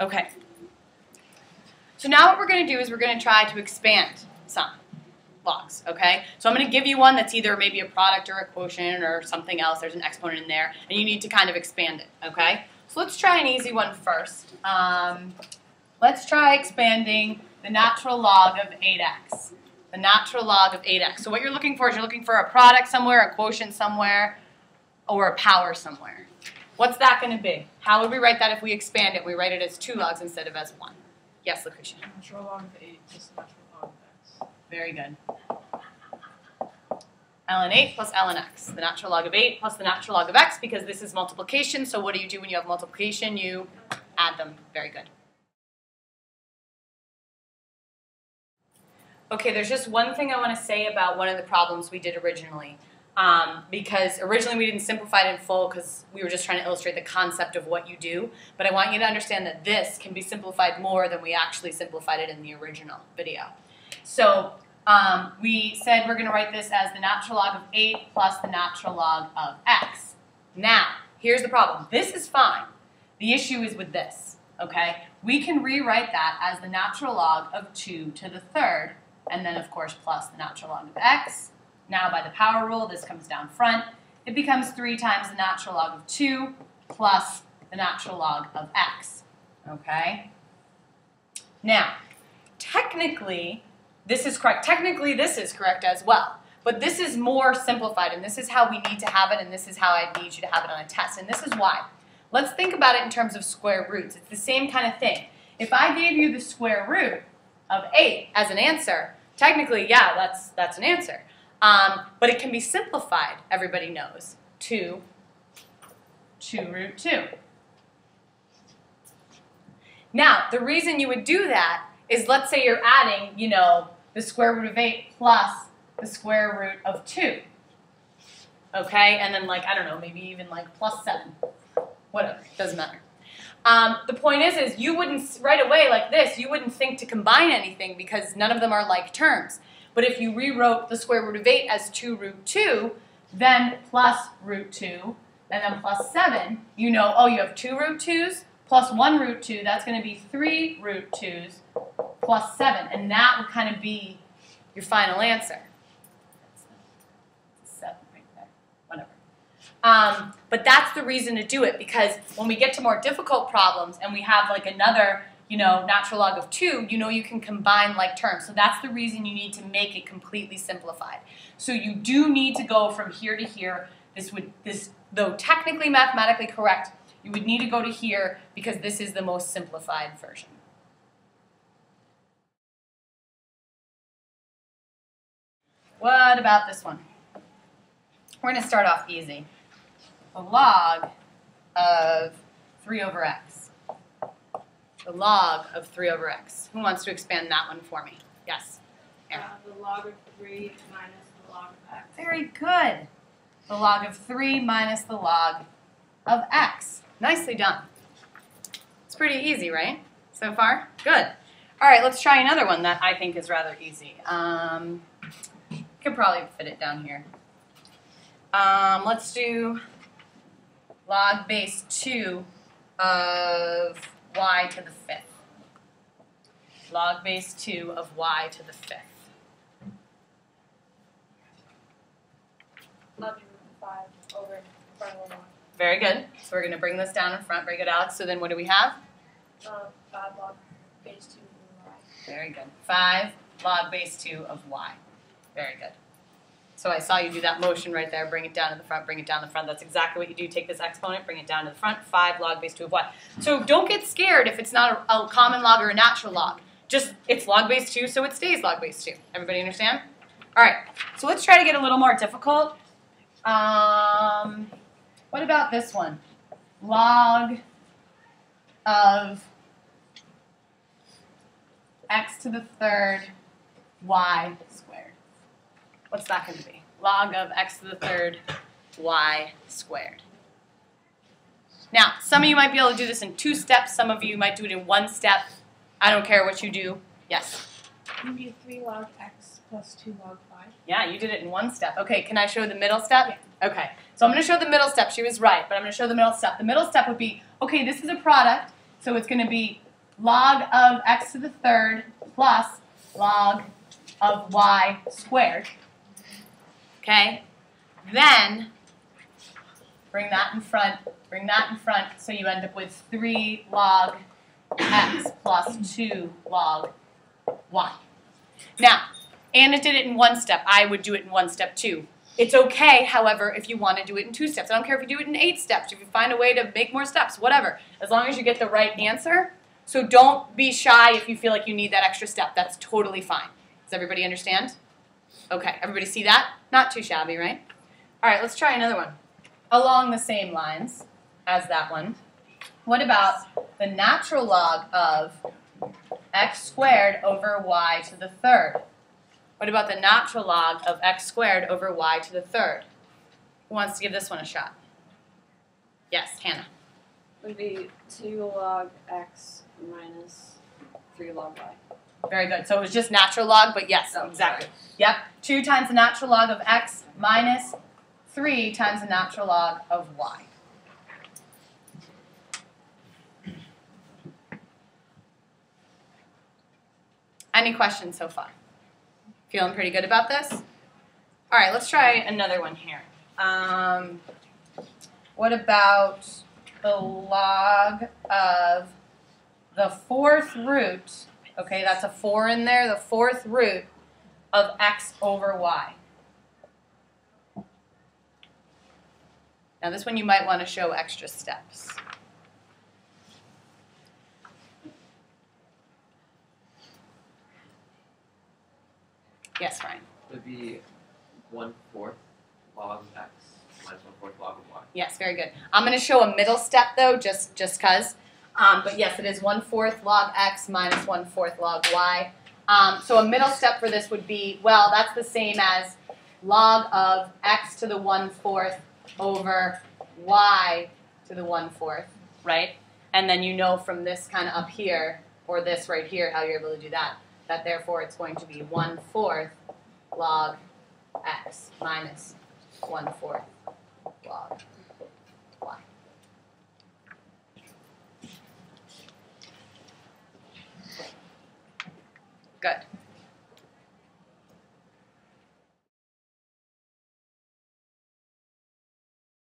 Okay. So now what we're going to do is we're going to try to expand some logs, okay? So I'm going to give you one that's either maybe a product or a quotient or something else. There's an exponent in there, and you need to kind of expand it, okay? So let's try an easy one first. Let's try expanding the natural log of 8x. The natural log of 8x. So what you're looking for is you're looking for a product somewhere, a quotient somewhere, or a power somewhere. What's that going to be? How would we write that if we expand it? We write it as 2 logs instead of as 1. Yes, Lucretia? Natural log of 8 plus natural log of x. Very good. ln 8 plus ln x. The natural log of 8 plus the natural log of x, because this is multiplication. So what do you do when you have multiplication? You add them. Very good. Okay, there's just one thing I want to say about one of the problems we did originally. Because originally we didn't simplify it in full because we were just trying to illustrate the concept of what you do. But I want you to understand that this can be simplified more than we actually simplified it in the original video. So we said we're going to write this as the natural log of 8 plus the natural log of x. Now, here's the problem. This is fine. The issue is with this, okay? We can rewrite that as the natural log of 2 to the third, and then, of course, plus the natural log of x. Now, by the power rule, this comes down front. It becomes 3 times the natural log of 2 plus the natural log of x, okay? Now, technically, this is correct. Technically, this is correct as well. But this is more simplified, and this is how we need to have it, and this is how I need you to have it on a test. And this is why. Let's think about it in terms of square roots. It's the same kind of thing. If I gave you the square root of 8 as an answer, technically, yeah, that's an answer. But it can be simplified, everybody knows, to 2 root 2. Now, the reason you would do that is, let's say you're adding, you know, the square root of 8 plus the square root of 2. Okay? And then, like, I don't know, maybe even like plus 7. Whatever, doesn't matter. The point is you wouldn't, right away like this, you wouldn't think to combine anything because none of them are like terms. But if you rewrote the square root of 8 as 2 root 2, then plus root 2, and then plus 7, you know, oh, you have 2 root 2's plus 1 root 2, that's going to be 3 root 2's plus 7, and that would kind of be your final answer. 7 right there, whatever. But that's the reason to do it, because when we get to more difficult problems and we have like another, you know, natural log of 2, you know you can combine like terms. So that's the reason you need to make it completely simplified. So you do need to go from here to here. This, though technically mathematically correct, you would need to go to here because this is the most simplified version. What about this one? We're going to start off easy. The log of 3 over x. The log of 3 over x. Who wants to expand that one for me? Yes? The log of 3 minus the log of x. Very good. The log of 3 minus the log of x. Nicely done. It's pretty easy, right? So far? Good. All right, let's try another one that I think is rather easy. Could probably fit it down here. Let's do log base 2 of y to the 5th. Log base 2 of y to the 5th. Log 5 over in front of 1. Very good. So we're going to bring this down in front. Very good, Alex. So then what do we have? 5 log base 2 of y. Very good. 5 log base 2 of y. Very good. So I saw you do that motion right there. Bring it down to the front, bring it down to the front. That's exactly what you do. Take this exponent, bring it down to the front. 5 log base 2 of y. So don't get scared if it's not a common log or a natural log. Just, it's log base 2, so it stays log base 2. Everybody understand? All right. So let's try to get a little more difficult. What about this one? Log of x to the 3rd y squared. What's that going to be? Log of x to the 3rd y squared. Now, some of you might be able to do this in 2 steps. Some of you might do it in 1 step. I don't care what you do. Yes? Would be 3 log x plus 2 log 5. Yeah, you did it in 1 step. Okay, can I show the middle step? Yeah. Okay, so I'm going to show the middle step. She was right, but I'm going to show the middle step. The middle step would be, okay, this is a product, so it's going to be log of x to the third plus log of y squared. Okay? Then bring that in front, so you end up with 3 log x plus 2 log y. Now, Anna did it in one step. I would do it in one step too. It's okay, however, if you want to do it in 2 steps. I don't care if you do it in 8 steps, if you find a way to make more steps, whatever. As long as you get the right answer. So don't be shy if you feel like you need that extra step. That's totally fine. Does everybody understand? Okay, everybody see that? Not too shabby, right? All right, let's try another one. Along the same lines as that one. What about the natural log of x squared over y to the third? What about the natural log of x squared over y to the third? Who wants to give this one a shot? Yes, Hannah. Would be 2 log x minus 3 log y. Very good. So it was just natural log, but yes, exactly. Sorry. Yep. 2 times the natural log of x minus 3 times the natural log of y. Any questions so far? Feeling pretty good about this? All right, let's try another one here. What about the log of the 4th root? Okay, that's a 4 in there. The 4th root of x over y. Now this one you might want to show extra steps. Yes, Ryan. Would be 1/4 log of x minus 1/4 log of y. Yes, very good. I'm going to show a middle step though, just cause. But yes, it is 1/4 log x minus 1/4 log y. So a middle step for this would be, well, that's the same as log of x to the 1/4 over y to the 1/4, right? And then you know from this kind of up here, or this right here, how you're able to do that, that therefore it's going to be 1/4 log x minus 1/4 log